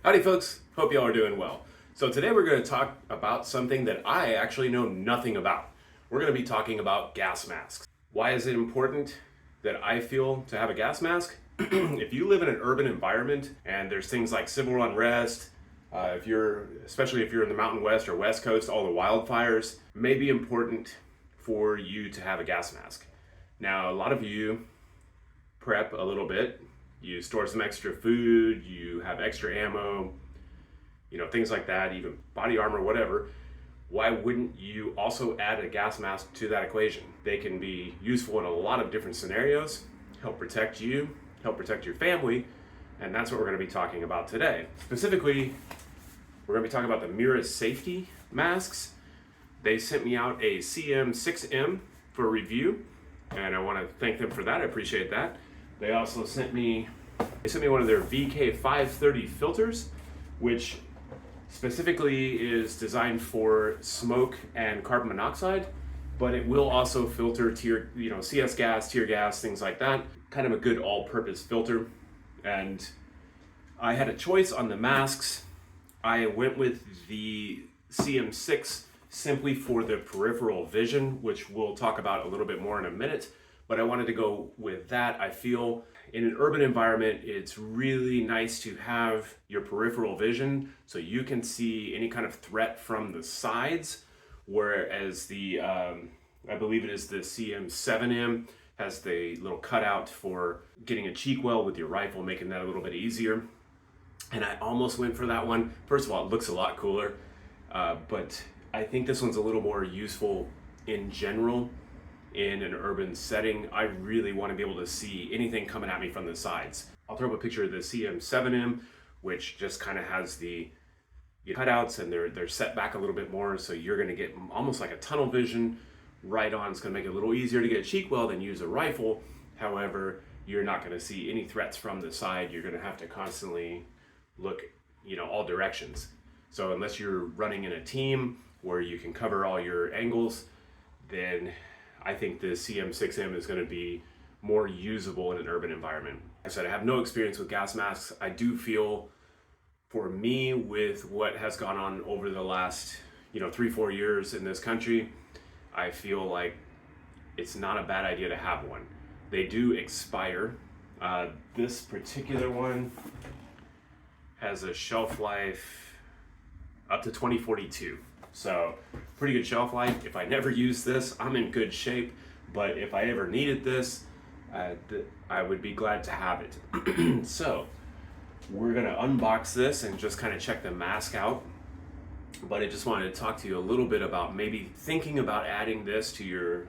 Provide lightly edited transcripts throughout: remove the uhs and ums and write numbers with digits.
Howdy folks, hope y'all are doing well. So today we're going to talk about something that I actually know nothing about. We're going to be talking about gas masks. Why is it important that I feel to have a gas mask? If you live in an urban environment and there's things like civil unrest, especially if you're in the Mountain West or West Coast, all the wildfires, it may be important for you to have a gas mask. Now, a lot of you prep a little bit. You store some extra food, you have extra ammo, things like that, even body armor, whatever. Why wouldn't you also add a gas mask to that equation? They can be useful in a lot of different scenarios, help protect you, help protect your family, and that's what we're going to be talking about today. Specifically, we're going to be talking about the Mira Safety masks. They sent me out a CM-6M for review, and I want to thank them for that. I appreciate that. They also sent me one of their VK530 filters, which specifically is designed for smoke and carbon monoxide, but it will also filter CS gas, tear gas, things like that. Kind of a good all-purpose filter. And I had a choice on the masks. I went with the CM6 simply for the peripheral vision, which we'll talk about a little bit more in a minute. But I wanted to go with that. I feel in an urban environment, it's really nice to have your peripheral vision so you can see any kind of threat from the sides, whereas the, I believe it is the CM-7M, has the little cutout for getting a cheek well with your rifle, making that a little bit easier. And I almost went for that one. First of all, it looks a lot cooler, but I think this one's a little more useful in general. In an urban setting, I really want to be able to see anything coming at me from the sides. I'll throw up a picture of the CM-7M, which just kind of has the cutouts, and they're set back a little bit more, so you're going to get almost like a tunnel vision right on. It's going to make it a little easier to get a cheek well than use a rifle. However, you're not going to see any threats from the side. You're going to have to constantly look, all directions. So unless you're running in a team where you can cover all your angles, then I think the CM-6M is going to be more usable in an urban environment. Like I said, I have no experience with gas masks. I do feel, for me, with what has gone on over the last 3-4 years in this country, I feel like it's not a bad idea to have one. They do expire. This particular one has a shelf life up to 2042. So pretty good shelf life. If I never use this, I'm in good shape. But if I ever needed this, I would be glad to have it. So we're gonna unbox this and just kind of check the mask out. But I just wanted to talk to you a little bit about maybe thinking about adding this to your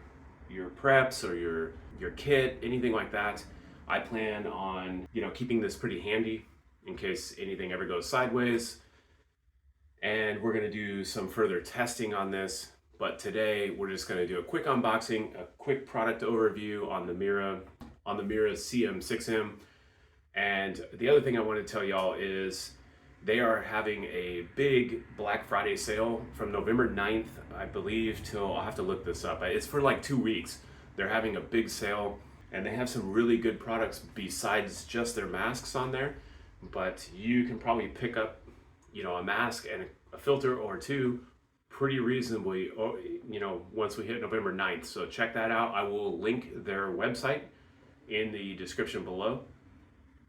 preps or your kit, anything like that. I plan on keeping this pretty handy in case anything ever goes sideways. And we're going to do some further testing on this, but today we're just going to do a quick unboxing, a quick product overview on the Mira CM-6M. And the other thing I want to tell y'all is they are having a big Black Friday sale from November 9th, I believe, till, I'll have to look this up. It's for like 2 weeks. They're having a big sale, and they have some really good products besides just their masks on there. But you can probably pick up a mask and a filter or two pretty reasonably, once we hit November 9th. So check that out. I will link their website in the description below.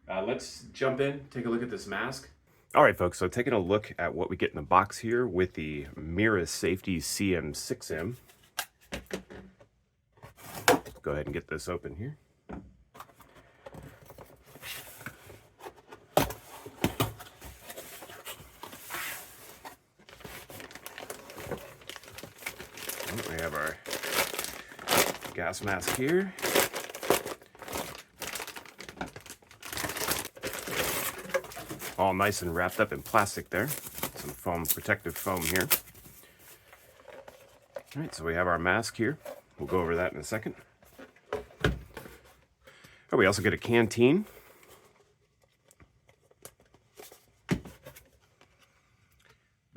Let's jump in, take a look at this mask. All right, folks, so taking a look at what we get in the box here with the Mira Safety CM-6M. Go ahead and get this open here. We have our gas mask here. All nice and wrapped up in plastic there. Some foam, protective foam here. All right, so we have our mask here. We'll go over that in a second. Oh, we also get a canteen. We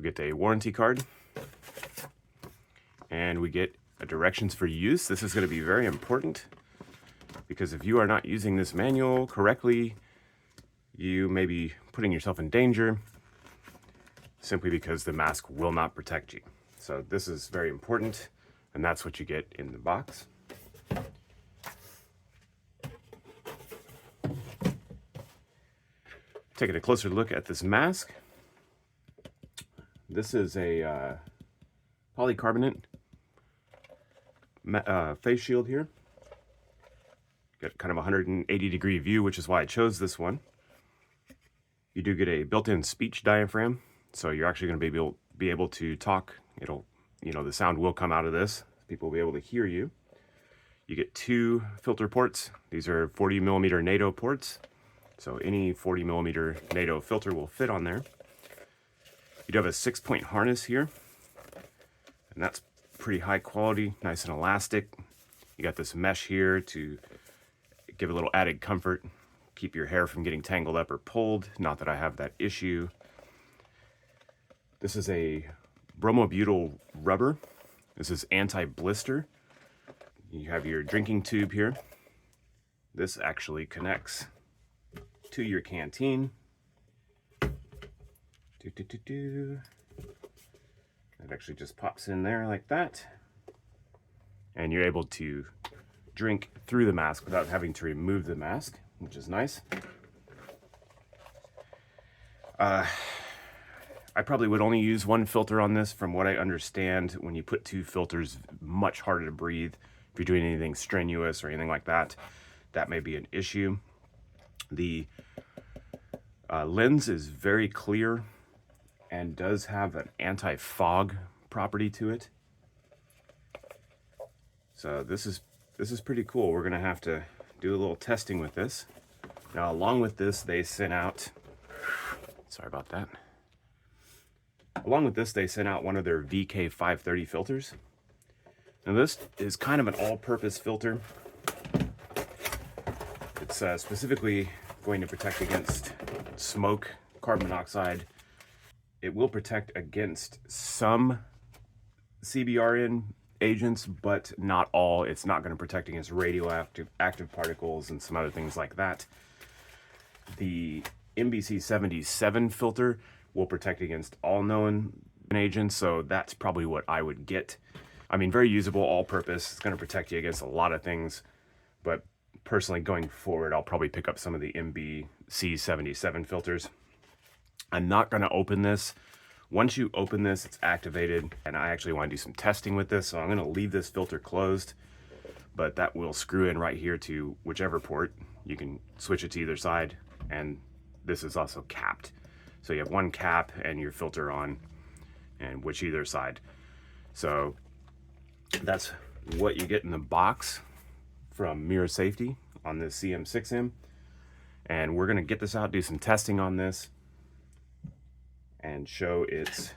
get a warranty card. And we get a directions for use. This is going to be very important because if you are not using this manual correctly, you may be putting yourself in danger. simply because the mask will not protect you. So this is very important, and that's what you get in the box. Taking a closer look at this mask. This is a polycarbonate face shield here. Got kind of a 180-degree view, which is why I chose this one. You do get a built-in speech diaphragm, so you're actually going to be able to talk. It'll, the sound will come out of this. People will be able to hear you. You get 2 filter ports. These are 40mm NATO ports, so any 40mm NATO filter will fit on there. You do have a 6-point harness here, and that's pretty high quality, nice and elastic. You got this mesh here to give a little added comfort, keep your hair from getting tangled up or pulled. Not that I have that issue. This is a bromobutyl rubber. This is anti-blister. You have your drinking tube here. This actually connects to your canteen. It actually just pops in there like that. And you're able to drink through the mask without having to remove the mask, which is nice. I probably would only use 1 filter on this. From what I understand, when you put 2 filters, much harder to breathe. If you're doing anything strenuous or anything like that, that may be an issue. The lens is very clear and does have an anti-fog property to it. So this is pretty cool. We're gonna have to do a little testing with this. Now, along with this, they sent out, sorry about that. Along with this, they sent out one of their VK530 filters. Now this is kind of an all-purpose filter. It's specifically going to protect against smoke, carbon monoxide. It will protect against some CBRN agents, but not all. It's not going to protect against radioactive particles and some other things like that. The MBC77 filter will protect against all known agents, so that's probably what I would get. I mean, very usable, all-purpose. It's going to protect you against a lot of things, but personally, going forward, I'll probably pick up some of the MBC77 filters. I'm not going to open this. Once you open this, it's activated, and I actually want to do some testing with this, so I'm going to leave this filter closed, but that will screw in right here to whichever port. You can switch it to either side, and this is also capped. So you have 1 cap and your filter on, and which either side. So that's what you get in the box from Mira Safety on this CM-6M. And we're going to get this out, do some testing on this, and show its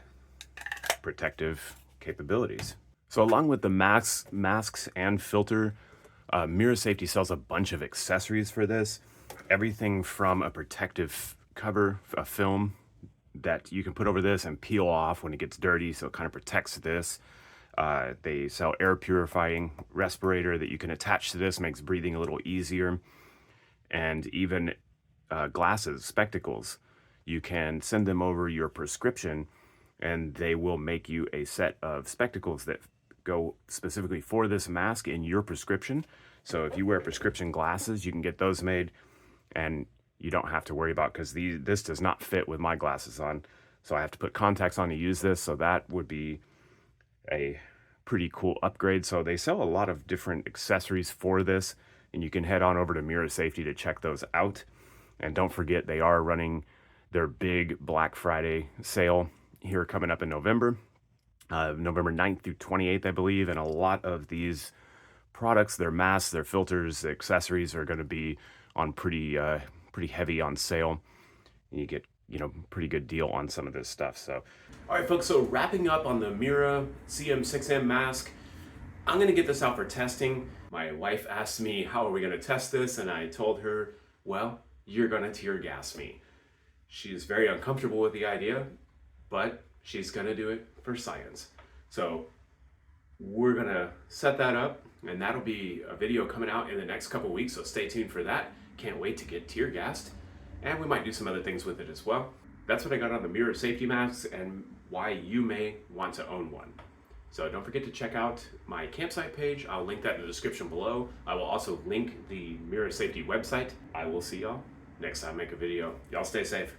protective capabilities. So along with the masks and filter, Mira Safety sells a bunch of accessories for this. Everything from a protective cover, a film that you can put over this and peel off when it gets dirty, so it kind of protects this. They sell air purifying respirator that you can attach to this, makes breathing a little easier. And even glasses, spectacles. You can send them over your prescription and they will make you a set of spectacles that go specifically for this mask in your prescription. So if you wear prescription glasses, you can get those made, and you don't have to worry about, because this does not fit with my glasses on. So I have to put contacts on to use this, so that would be a pretty cool upgrade. So they sell a lot of different accessories for this, and you can head on over to Mira Safety to check those out. And don't forget, they are running their big Black Friday sale here coming up in November. November 9th through 28th, I believe, and a lot of these products, their masks, their filters, the accessories are going to be on pretty heavy on sale. And you get, pretty good deal on some of this stuff. So, all right, folks, so wrapping up on the Mira CM-6M mask, I'm going to get this out for testing. My wife asked me, how are we going to test this? And I told her, well, you're going to tear gas me. She's very uncomfortable with the idea, but she's going to do it for science. So we're going to set that up, and that'll be a video coming out in the next couple weeks, so stay tuned for that. Can't wait to get tear gassed, and we might do some other things with it as well. That's what I got on the Mira Safety masks and why you may want to own one. So don't forget to check out my campsite page. I'll link that in the description below. I will also link the Mira Safety website. I will see y'all next time I make a video. Y'all stay safe.